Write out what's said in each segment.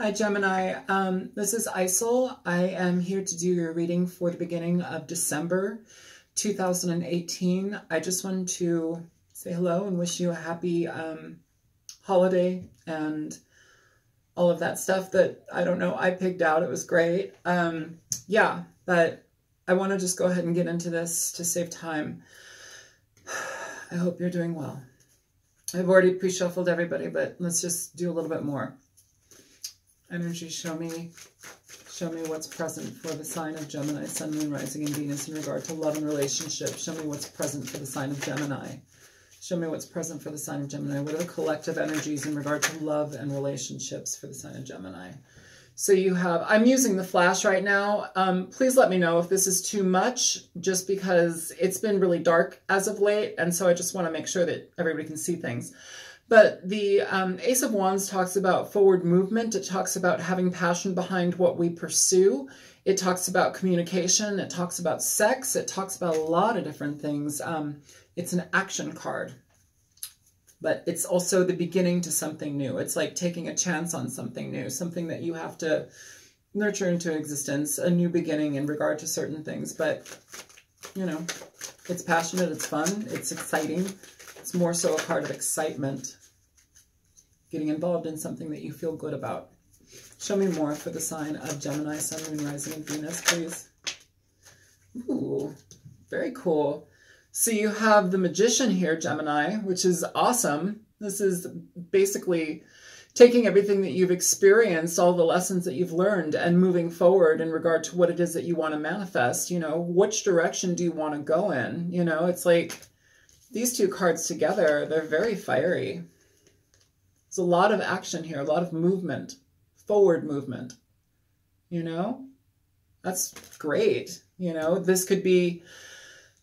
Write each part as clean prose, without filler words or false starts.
Hi Gemini, this is Isel. I am here to do your reading for the beginning of December 2018. I just wanted to say hello and wish you a happy holiday and all of that stuff that, I don't know, I picked out. It was great. Yeah, but I want to just go ahead and get into this to save time. I hope you're doing well. I've already pre-shuffled everybody, but let's just do a little bit more. Energy, show me what's present for the sign of Gemini, Sun, Moon, Rising, and Venus in regard to love and relationship. Show me what's present for the sign of Gemini. Show me what's present for the sign of Gemini. What are the collective energies in regard to love and relationships for the sign of Gemini? So you have, I'm using the flash right now. Please let me know if this is too much, just because it's been really dark as of late. And so I just want to make sure that everybody can see things. But the Ace of Wands talks about forward movement. It talks about having passion behind what we pursue. It talks about communication. It talks about sex. It talks about a lot of different things. It's an action card. But it's also the beginning to something new. It's like taking a chance on something new, something that you have to nurture into existence, a new beginning in regard to certain things. But, you know, it's passionate, it's fun, it's exciting. It's more so a card of excitement, getting involved in something that you feel good about. Show me more for the sign of Gemini, Sun, Moon, Rising, and Venus, please. Ooh, very cool. So you have the Magician here, Gemini, which is awesome. This is basically taking everything that you've experienced, all the lessons that you've learned, and moving forward in regard to what it is that you want to manifest. You know, which direction do you want to go in? You know, it's like these two cards together, they're very fiery. There's a lot of action here, a lot of movement, forward movement. You know, that's great. You know, this could be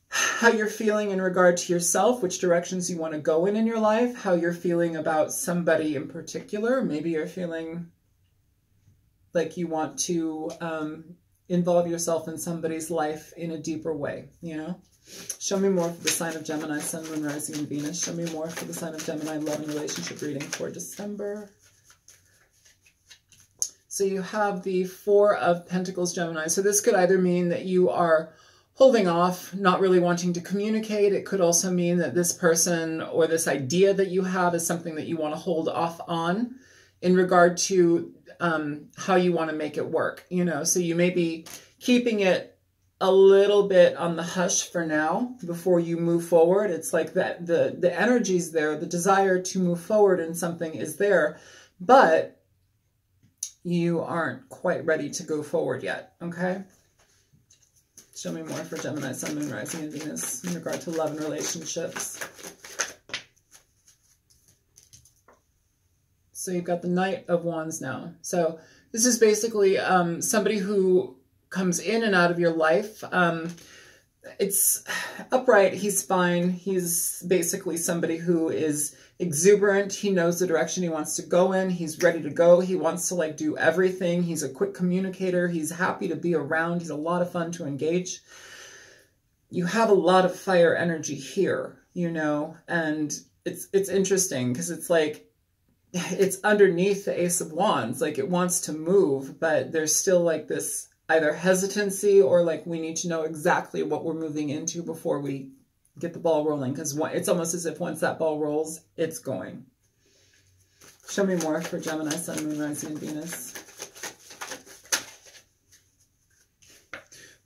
how you're feeling in regard to yourself, which directions you want to go in your life, how you're feeling about somebody in particular. Maybe you're feeling like you want to involve yourself in somebody's life in a deeper way, you know? Show me more for the sign of Gemini, Sun, Moon, Rising, and Venus. Show me more for the sign of Gemini, love and relationship reading for December. So you have the Four of Pentacles, Gemini. So this could either mean that you are holding off, not really wanting to communicate. It could also mean that this person or this idea that you have is something that you want to hold off on in regard to how you want to make it work. You know, so you may be keeping it a little bit on the hush for now before you move forward. It's like that the energy's there, the desire to move forward in something is there, but you aren't quite ready to go forward yet, okay? Show me more for Gemini, Sun, Moon, Rising, and Venus in regard to love and relationships. So you've got the Knight of Wands now. So this is basically somebody who comes in and out of your life. It's upright. He's fine. He's basically somebody who is exuberant. He knows the direction he wants to go in. He's ready to go. He wants to like do everything. He's a quick communicator. He's happy to be around. He's a lot of fun to engage. You have a lot of fire energy here, you know, and it's interesting because it's like, it's underneath the Ace of Wands. Like it wants to move, but there's still like this either hesitancy or like we need to know exactly what we're moving into before we get the ball rolling, because it's almost as if once that ball rolls, it's going. Show me more for Gemini, Sun, Moon, Rising, and Venus.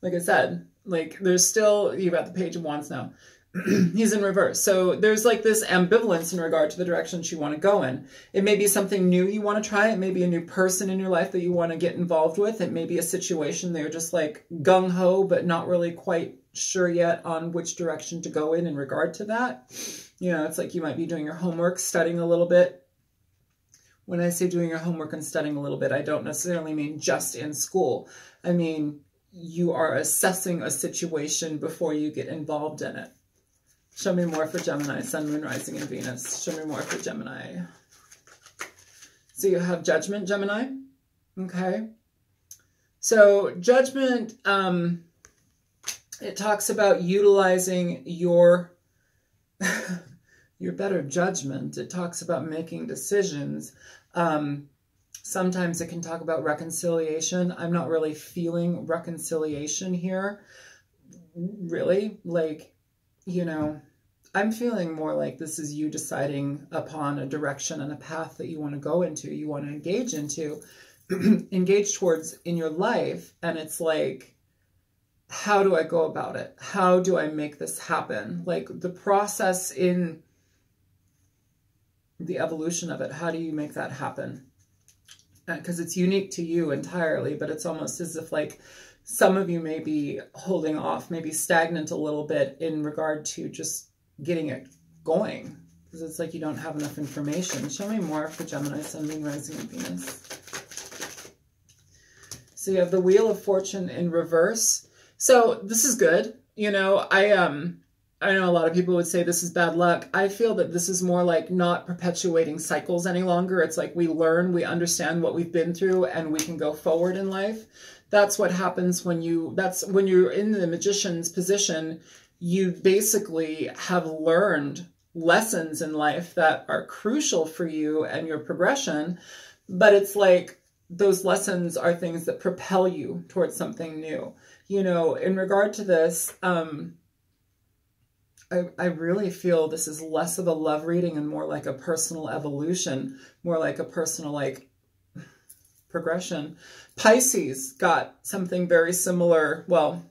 Like I said, like there's still, you've got the Page of Wands now. He's in reverse. So there's like this ambivalence in regard to the directions you want to go in. It may be something new you want to try. It may be a new person in your life that you want to get involved with. It may be a situation they're just like gung-ho, but not really quite sure yet on which direction to go in regard to that. You know, it's like you might be doing your homework, studying a little bit. When I say doing your homework and studying a little bit, I don't necessarily mean just in school. I mean, you are assessing a situation before you get involved in it. Show me more for Gemini, Sun, Moon, Rising, and Venus. Show me more for Gemini. So you have Judgment, Gemini. Okay. So Judgment, it talks about utilizing your better judgment. It talks about making decisions. Sometimes it can talk about reconciliation. I'm not really feeling reconciliation here. Really, like, you know, I'm feeling more like this is you deciding upon a direction and a path that you want to go into, you want to engage into, engage towards in your life. And it's like, how do I go about it? How do I make this happen? Like the process in the evolution of it, how do you make that happen? Because it's unique to you entirely, but it's almost as if like some of you may be holding off, maybe stagnant a little bit in regard to just getting it going. Because it's like you don't have enough information. Show me more for Gemini, Sun, Moon, Rising, and Venus. So you have the Wheel of Fortune in reverse. So this is good. You know, I know a lot of people would say this is bad luck. I feel that this is more like not perpetuating cycles any longer. It's like we learn, we understand what we've been through, and we can go forward in life. That's what happens when when you're in the Magician's position. You basically have learned lessons in life that are crucial for you and your progression. But it's like those lessons are things that propel you towards something new. You know, in regard to this, I really feel this is less of a love reading and more like a personal evolution, more like a personal, like, progression. Pisces got something very similar. Well,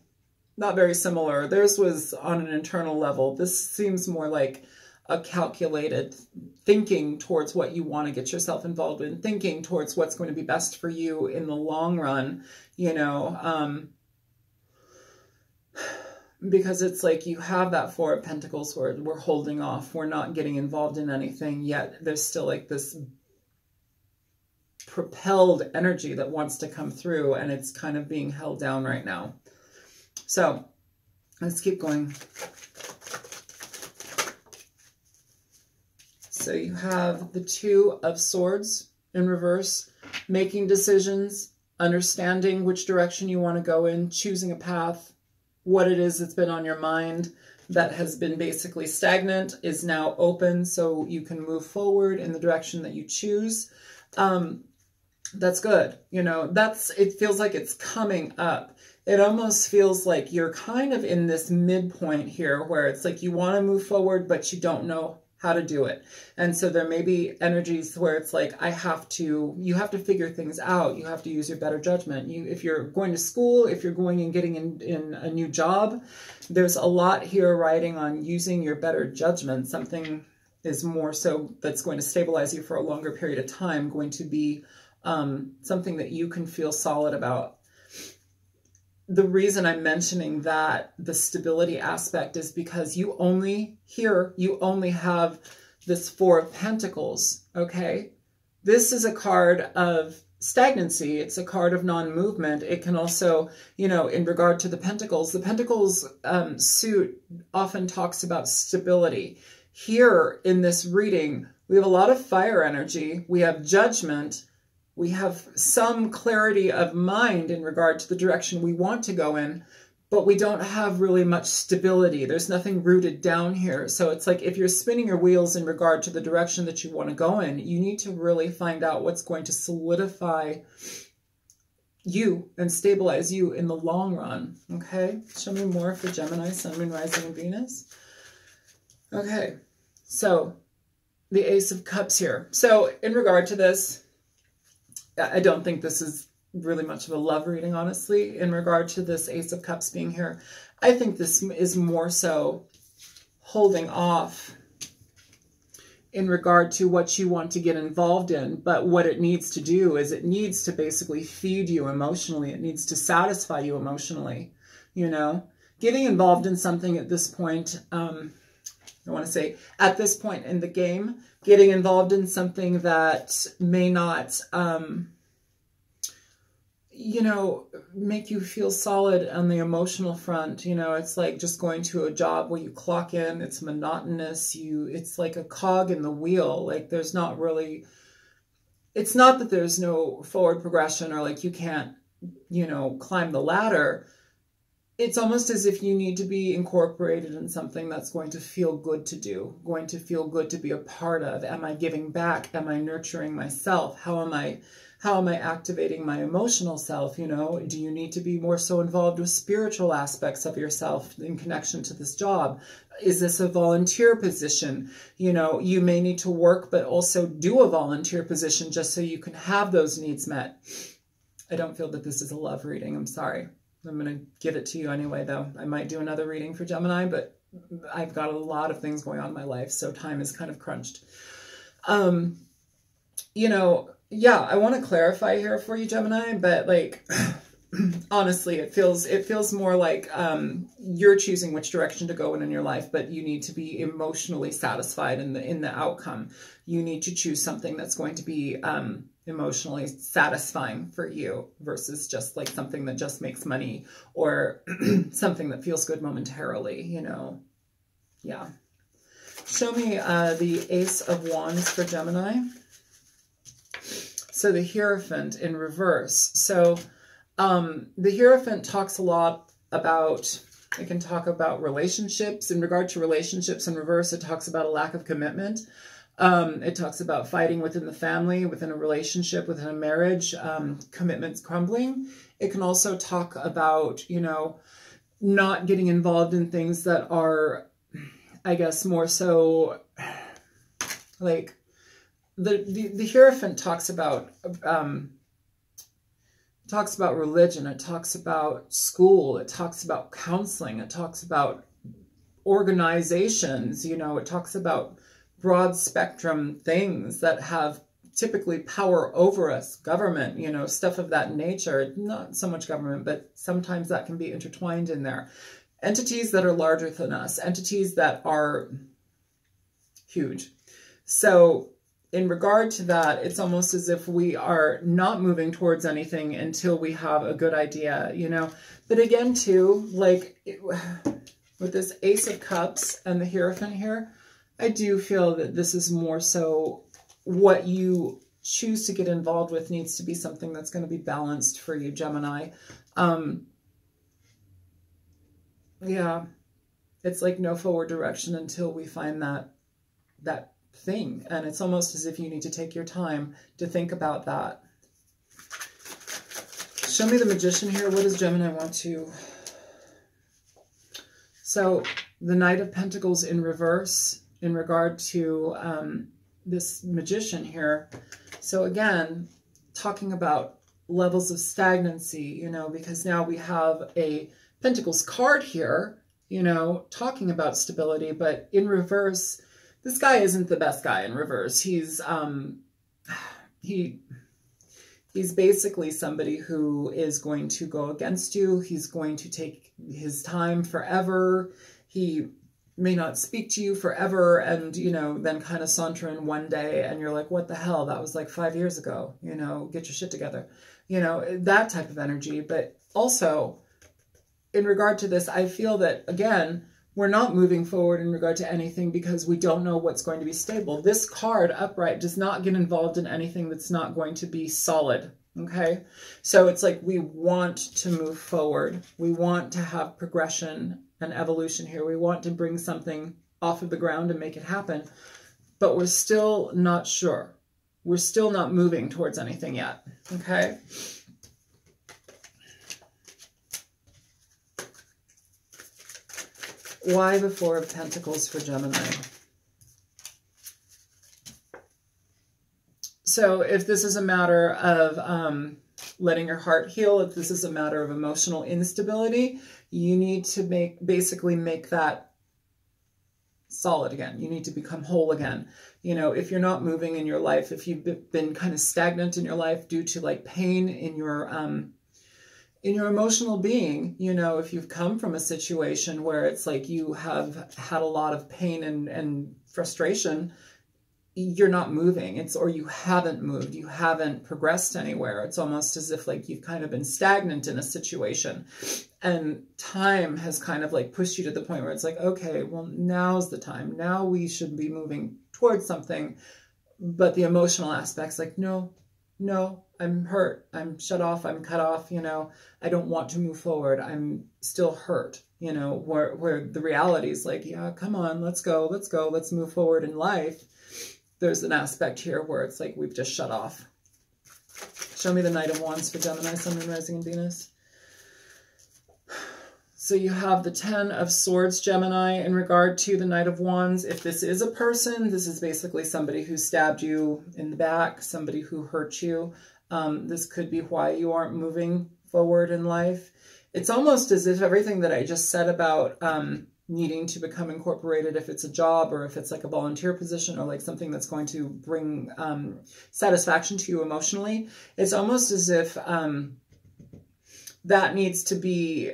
not very similar. Theirs was on an internal level. This seems more like a calculated thinking towards what you want to get yourself involved in, thinking towards what's going to be best for you in the long run, you know, because it's like you have that Four of Pentacles where we're holding off. We're not getting involved in anything yet. There's still like this propelled energy that wants to come through, and it's kind of being held down right now. So let's keep going. So you have the Two of Swords in reverse, making decisions, understanding which direction you want to go in, choosing a path. What it is that's been on your mind that has been basically stagnant is now open, so you can move forward in the direction that you choose. That's good. You know, it feels like it's coming up. It almost feels like you're kind of in this midpoint here where it's like you want to move forward, but you don't know how to do it. And so there may be energies where it's like, you have to figure things out. You have to use your better judgment. If you're going to school, if you're going and getting in a new job, there's a lot here riding on using your better judgment. Something is more so that's going to stabilize you for a longer period of time, going to be something that you can feel solid about. The reason I'm mentioning that, the stability aspect, is because you only have this Four of Pentacles, okay? This is a card of stagnancy. It's a card of non-movement. It can also, you know, in regard to the Pentacles suit often talks about stability. Here in this reading, we have a lot of fire energy. We have judgment. We have some clarity of mind in regard to the direction we want to go in, but we don't have really much stability. There's nothing rooted down here. So it's like if you're spinning your wheels in regard to the direction that you want to go in, you need to really find out what's going to solidify you and stabilize you in the long run. Okay, show me more for Gemini, Sun, Moon, Rising, and Venus. Okay, so the Ace of Cups here. So in regard to this, I don't think this is really much of a love reading, honestly, in regard to this Ace of Cups being here. I think this is more so holding off in regard to what you want to get involved in. But what it needs to do is it needs to basically feed you emotionally. It needs to satisfy you emotionally, you know. Getting involved in something at this point, I want to say at this point in the game, getting involved in something that may not, you know, make you feel solid on the emotional front. You know, it's like just going to a job where you clock in, it's monotonous, it's like a cog in the wheel. Like there's not really, it's not that there's no forward progression or like you can't, you know, climb the ladder. It's almost as if you need to be incorporated in something that's going to feel good to do, going to feel good to be a part of. Am I giving back? Am I nurturing myself? How am I How am I activating my emotional self? You know, do you need to be more so involved with spiritual aspects of yourself in connection to this job? Is this a volunteer position? You know, you may need to work, but also do a volunteer position just so you can have those needs met. I don't feel that this is a love reading. I'm sorry. I'm going to give it to you anyway, though. I might do another reading for Gemini, but I've got a lot of things going on in my life, so time is kind of crunched. You know, yeah, I want to clarify here for you, Gemini, but like, honestly, it feels more like you're choosing which direction to go in your life, but you need to be emotionally satisfied in the outcome. You need to choose something that's going to be emotionally satisfying for you versus just like something that just makes money or something that feels good momentarily, you know. Yeah. Show me the Ace of Wands for Gemini. So the Hierophant in reverse. So the Hierophant talks a lot about, it can talk about relationships. In regard to relationships in reverse, it talks about a lack of commitment. It talks about fighting within the family, within a relationship, within a marriage, commitments crumbling. It can also talk about, you know, not getting involved in things that are, I guess, more so like the Hierophant talks about religion. It talks about school. It talks about counseling. It talks about organizations. You know, it talks about broad spectrum things that have typically power over us, government, you know, stuff of that nature. Not so much government, but sometimes that can be intertwined in there. Entities that are larger than us, entities that are huge. So in regard to that, it's almost as if we are not moving towards anything until we have a good idea, you know. But again, too, like with this Ace of Cups and the Hierophant here, I do feel that this is more so what you choose to get involved with needs to be something that's going to be balanced for you, Gemini. Yeah, it's like no forward direction until we find that thing. And it's almost as if you need to take your time to think about that. Show me the Magician here. What does Gemini want to... So the Knight of Pentacles in reverse in regard to this Magician here. So again, talking about levels of stagnancy, you know, because now we have a Pentacles card here, you know, talking about stability, but in reverse, this guy isn't the best guy in reverse. He's basically somebody who is going to go against you. He's going to take his time forever. He may not speak to you forever and, you know, then kind of saunter in one day and you're like, what the hell? That was like 5 years ago, you know, get your shit together. You know, that type of energy. But also, in regard to this, I feel that, again, we're not moving forward in regard to anything because we don't know what's going to be stable. This card, upright, does not get involved in anything that's not going to be solid, okay? So it's like we want to move forward. We want to have progression and evolution here. We want to bring something off of the ground and make it happen, but we're still not sure. We're still not moving towards anything yet, okay? Why the Four of Pentacles for Gemini? So if this is a matter of letting your heart heal, if this is a matter of emotional instability, you need to basically make that solid again. You need to become whole again. You know, if you're not moving in your life, if you've been kind of stagnant in your life due to like pain in your emotional being, you know, if you've come from a situation where it's like you have had a lot of pain and frustration, you're not moving. Or you haven't moved. You haven't progressed anywhere. It's almost as if like you've kind of been stagnant in a situation and time has kind of like pushed you to the point where it's like, okay, well, now's the time. Now we should be moving towards something. But the emotional aspect's like, no, I'm hurt. I'm shut off. I'm cut off. You know, I don't want to move forward. I'm still hurt, you know, where the reality is like, yeah, come on, let's go. Let's move forward in life. There's an aspect here where it's like, we've just shut off. Show me the Knight of Wands for Gemini, Sun, Moon, Rising, and Venus. So you have the 10 of Swords, Gemini, in regard to the Knight of Wands. If this is a person, this is basically somebody who stabbed you in the back, somebody who hurt you. This could be why you aren't moving forward in life. It's almost as if everything that I just said about needing to become incorporated, if it's a job or if it's like a volunteer position or like something that's going to bring satisfaction to you emotionally, it's almost as if that needs to be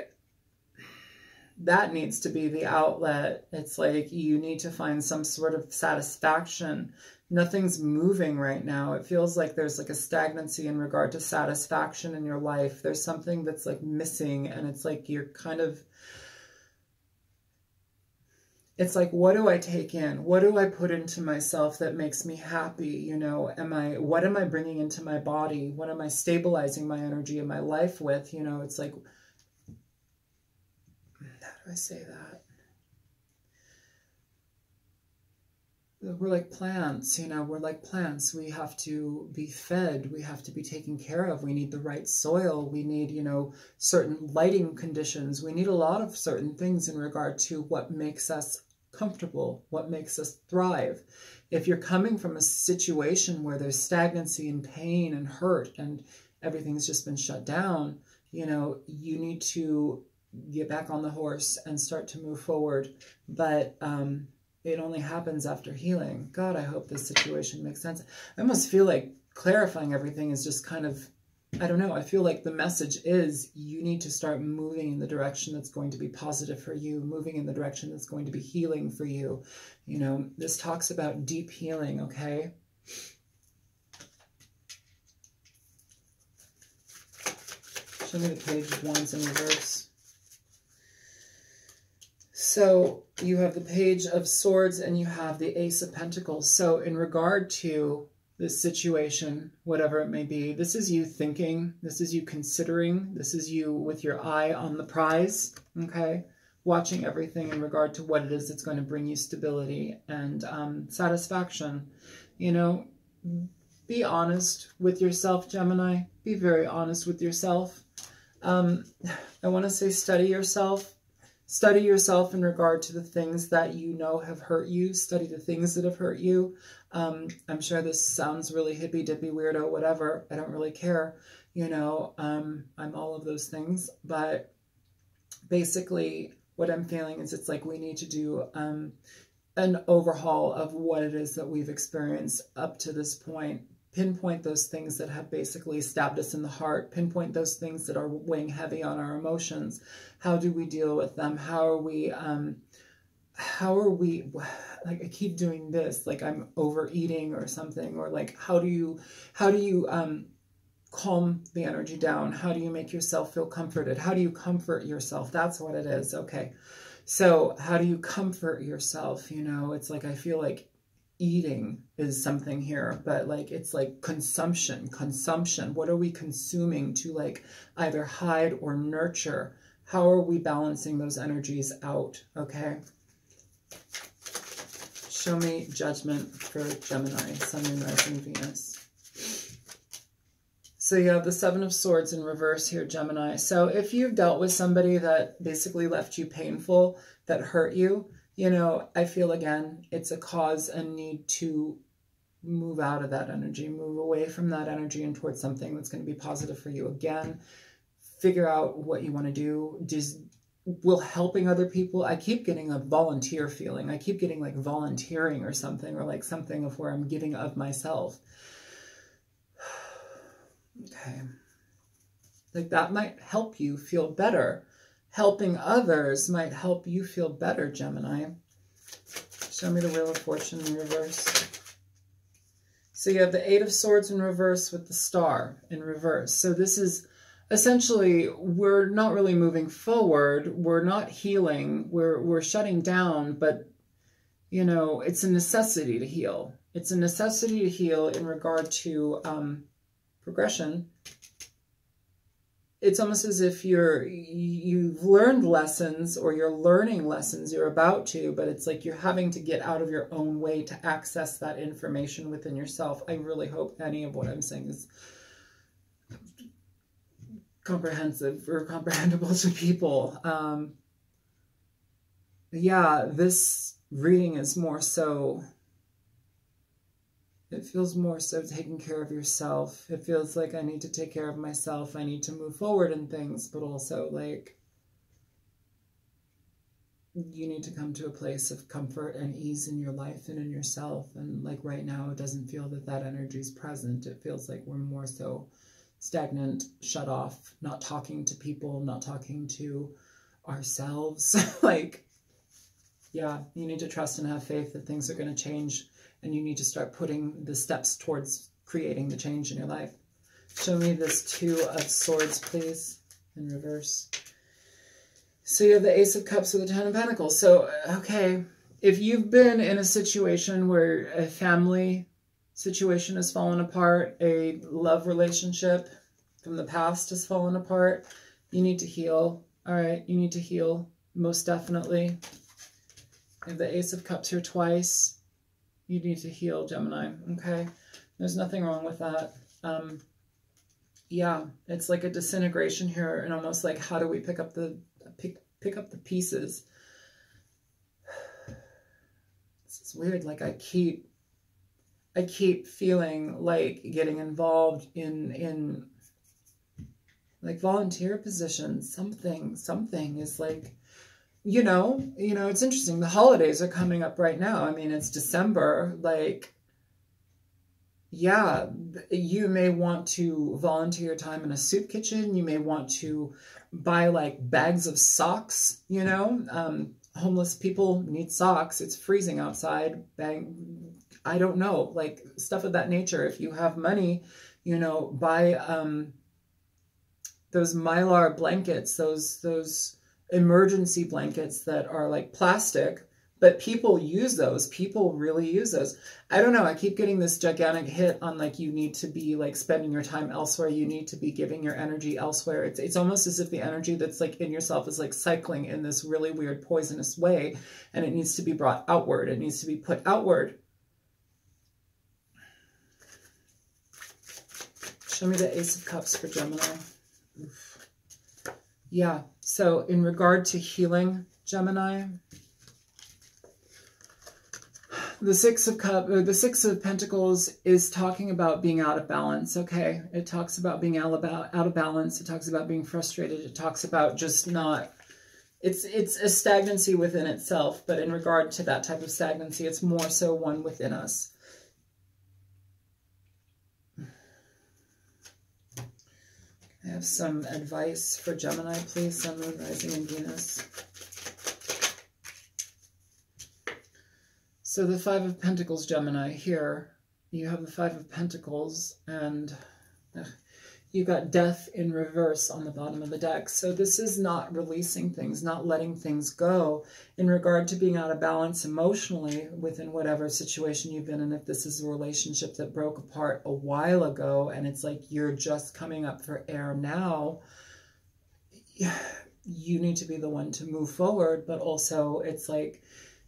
the outlet. It's like you need to find some sort of satisfaction. Nothing's moving right now. It feels like there's like a stagnancy in regard to satisfaction in your life. There's something that's like missing, and it's like you're kind of, it's like, what do I take in? What do I put into myself that makes me happy? You know, what am I bringing into my body? What am I stabilizing my energy in my life with? You know, it's like, how do I say that? We're like plants, you know, we're like plants. We have to be fed. We have to be taken care of. We need the right soil. We need, you know, certain lighting conditions. We need a lot of certain things in regard to what makes us comfortable, what makes us thrive. If you're coming from a situation where there's stagnancy and pain and hurt and everything's just been shut down, you know, you need to get back on the horse and start to move forward. But it only happens after healing. God, I hope this situation makes sense. I almost feel like clarifying everything is just kind of, I don't know. I feel like the message is you need to start moving in the direction that's going to be positive for you, moving in the direction that's going to be healing for you. You know, this talks about deep healing, okay? Show me the Page of Wands in reverse. So you have the Page of Swords and you have the Ace of Pentacles. So in regard to this situation, whatever it may be, this is you thinking, this is you considering, this is you with your eye on the prize, okay? Watching everything in regard to what it is that's going to bring you stability and satisfaction. You know, be honest with yourself, Gemini. Be very honest with yourself. I want to say study yourself. Study yourself in regard to the things that you know have hurt you. Study the things that have hurt you. I'm sure this sounds really hippy-dippy, weirdo, whatever. I don't really care. You know, I'm all of those things. But basically, what I'm feeling is it's like we need to do an overhaul of what it is that we've experienced up to this point. Pinpoint those things that have basically stabbed us in the heart. Pinpoint those things that are weighing heavy on our emotions. How do we deal with them? How are we, like I keep doing this, like I'm overeating or something, or like, how do you calm the energy down? How do you make yourself feel comforted? How do you comfort yourself? That's what it is. Okay. So how do you comfort yourself? You know, it's like, I feel like eating is something here, but like it's like consumption. What are we consuming to like either hide or nurture? How are we balancing those energies out? Okay. Show me Judgment for Gemini, Sun, Moon, Rising, Venus. So you have the Seven of Swords in reverse here, Gemini. So if you've dealt with somebody that basically left you painful, that hurt you, you know, I feel again, it's a cause and need to move out of that energy, move away from that energy and towards something that's going to be positive for you. Again, figure out what you want to do. Will helping other people, I keep getting a volunteer feeling. I keep getting like volunteering or something, or like something of where I'm giving of myself. Okay. Like that might help you feel better. Helping others might help you feel better, Gemini. Show me the Wheel of Fortune in reverse. So you have the Eight of Swords in reverse with the Star in reverse. So this is essentially, we're not really moving forward. We're not healing. We're shutting down, but, you know, it's a necessity to heal. It's a necessity to heal in regard to progression. It's almost as if you've learned lessons, or you're learning lessons, you're about to, but it's like you're having to get out of your own way to access that information within yourself. I really hope any of what I'm saying is comprehensive or comprehensible to people. Yeah, this reading is more so, it feels more so taking care of yourself. It feels like I need to take care of myself. I need to move forward in things, but also like you need to come to a place of comfort and ease in your life and in yourself. And like right now, it doesn't feel that that energy is present. It feels like we're more so stagnant, shut off, not talking to people, not talking to ourselves. Like, yeah, you need to trust and have faith that things are going to change, and you need to start putting the steps towards creating the change in your life. Show me this Two of Swords, please, in reverse. So you have the Ace of Cups with the Ten of Pentacles. So, okay, if you've been in a situation where a family situation has fallen apart, a love relationship from the past has fallen apart, you need to heal. All right, you need to heal, most definitely. You have the Ace of Cups here twice. You need to heal, Gemini, okay? There's nothing wrong with that. Yeah, it's like a disintegration here, and almost like, how do we pick up the pieces? This is weird. Like I keep feeling like getting involved in like volunteer positions. Something is like, you know, it's interesting. The holidays are coming up right now. I mean, it's December. Like, yeah, you may want to volunteer your time in a soup kitchen. You may want to buy like bags of socks, you know. Homeless people need socks. It's freezing outside. I don't know, like stuff of that nature. If you have money, you know, buy those Mylar blankets, those emergency blankets that are like plastic, but people use those. People really use those. I don't know. I keep getting this gigantic hit on like, you need to be like spending your time elsewhere. You need to be giving your energy elsewhere. It's almost as if the energy that's like in yourself is like cycling in this really weird poisonous way, and it needs to be brought outward. It needs to be put outward. Show me the Ace of Cups for Gemini. Oof. Yeah. So in regard to healing, Gemini, the Six of Pentacles is talking about being out of balance, okay? It talks about being out of balance. It talks about being frustrated. It talks about just not, it's a stagnancy within itself, but in regard to that type of stagnancy, it's more so one within us. I have some advice for Gemini, please. Sun, Moon, Rising, and Venus. So the Five of Pentacles, Gemini, here, you have the Five of Pentacles, and you got Death in reverse on the bottom of the deck. So this is not releasing things, not letting things go in regard to being out of balance emotionally within whatever situation you've been in. If this is a relationship that broke apart a while ago and it's like you're just coming up for air now, you need to be the one to move forward. But also it's like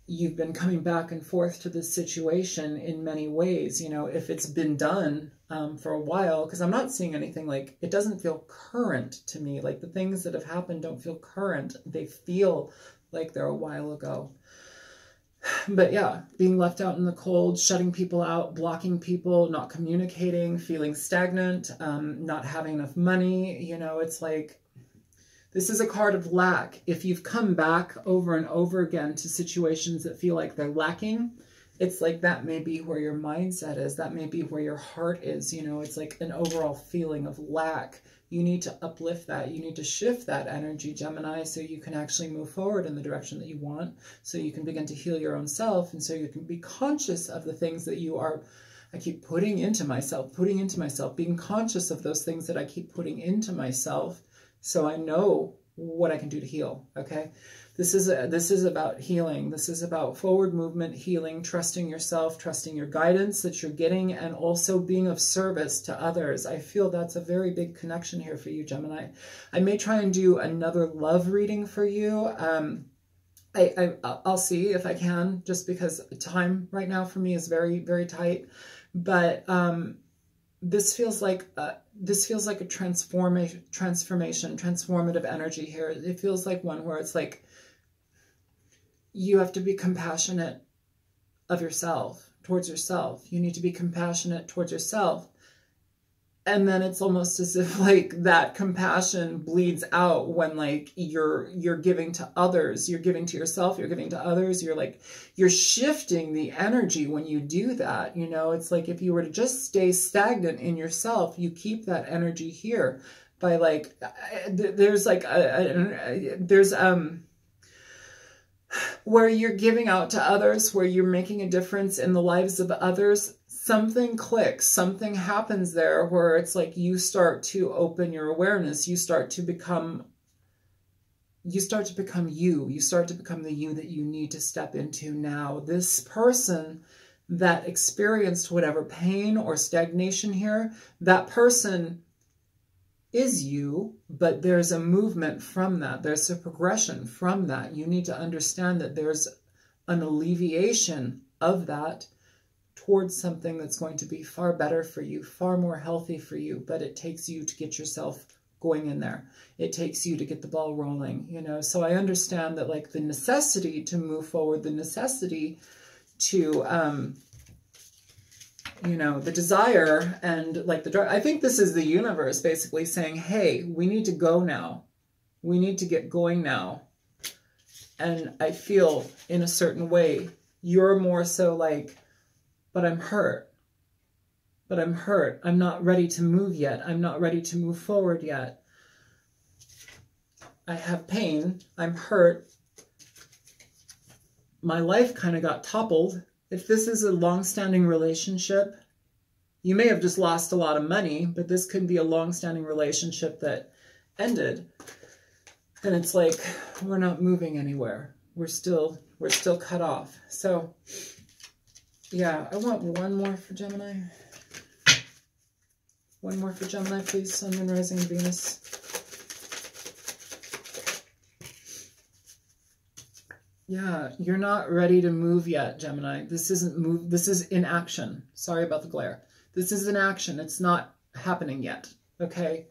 you've been coming back and forth to this situation in many ways. You know, if it's been done for a while, because I'm not seeing anything like, it doesn't feel current to me. Like the things that have happened don't feel current. They feel like they're a while ago. But yeah, being left out in the cold, shutting people out, blocking people, not communicating, feeling stagnant, not having enough money. You know, it's like, this is a card of lack. If you've come back over and over again to situations that feel like they're lacking, it's like that may be where your mindset is. That may be where your heart is. You know, it's like an overall feeling of lack. You need to uplift that. You need to shift that energy, Gemini, so you can actually move forward in the direction that you want, so you can begin to heal your own self, and so you can be conscious of the things that you are, I keep putting into myself, being conscious of those things that I keep putting into myself, so I know what I can do to heal, okay? This is about healing. This is about forward movement, healing, trusting yourself, trusting your guidance that you're getting, and also being of service to others. I feel that's a very big connection here for you, Gemini. I may try and do another love reading for you. I'll see if I can, just because time right now for me is very, very tight. But this feels like a transformative energy here. It feels like one where it's like you have to be compassionate of yourself, towards yourself. You need to be compassionate towards yourself. And then it's almost as if like that compassion bleeds out when like you're giving to others, you're giving to yourself, you're giving to others, you're shifting the energy when you do that. You know, it's like if you were to just stay stagnant in yourself, you keep that energy here by like, there's like, where you're giving out to others, where you're making a difference in the lives of others, something clicks, something happens there where it's like you start to open your awareness, you start to become you. You start to become the you that you need to step into now. This person that experienced whatever pain or stagnation here, that person is you, but there's a movement from that. There's a progression from that. You need to understand that there's an alleviation of that towards something that's going to be far better for you, far more healthy for you, but it takes you to get yourself going in there. It takes you to get the ball rolling, you know? So I understand that like the necessity to move forward, the necessity to, you know, the desire and like the drive. I think this is the universe basically saying, hey, we need to go now. We need to get going now. And I feel in a certain way, you're more so like, but I'm hurt. But I'm hurt. I'm not ready to move yet. I'm not ready to move forward yet. I have pain. I'm hurt. My life kind of got toppled. If this is a long-standing relationship, you may have just lost a lot of money, but this could be a long-standing relationship that ended. And it's like, we're not moving anywhere. We're still cut off. So, yeah, I want one more for Gemini. One more for Gemini, please. Sun, Moon, Rising, Venus. Yeah, you're not ready to move yet, Gemini. This isn't move. This is inaction. Sorry about the glare. This is inaction. It's not happening yet. Okay?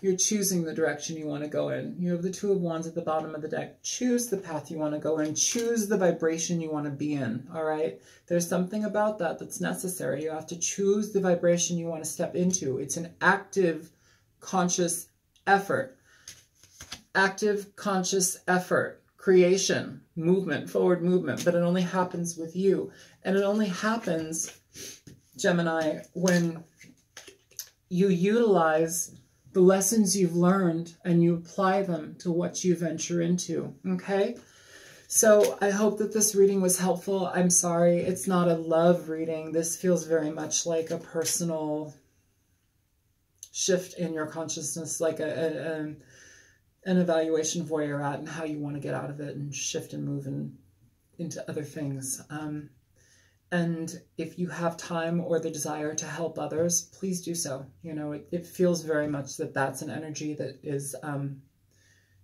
You're choosing the direction you want to go in. You have the Two of Wands at the bottom of the deck. Choose the path you want to go in. Choose the vibration you want to be in. All right? There's something about that that's necessary. You have to choose the vibration you want to step into. It's an active, conscious effort. Active, conscious effort. Creation, movement, forward movement, but it only happens with you. And it only happens, Gemini, when you utilize the lessons you've learned and you apply them to what you venture into, okay? So I hope that this reading was helpful. I'm sorry, it's not a love reading. This feels very much like a personal shift in your consciousness, like an evaluation of where you're at and how you want to get out of it and shift and move into other things. And if you have time or the desire to help others, please do so. You know, it feels very much that that's an energy that is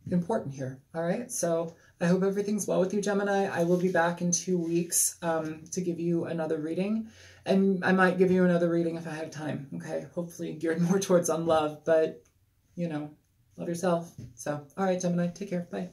important here. All right. So I hope everything's well with you, Gemini. I will be back in 2 weeks to give you another reading. And I might give you another reading if I have time. Okay. Hopefully geared more towards on love, but you know, love yourself. So, all right, Gemini, take care. Bye.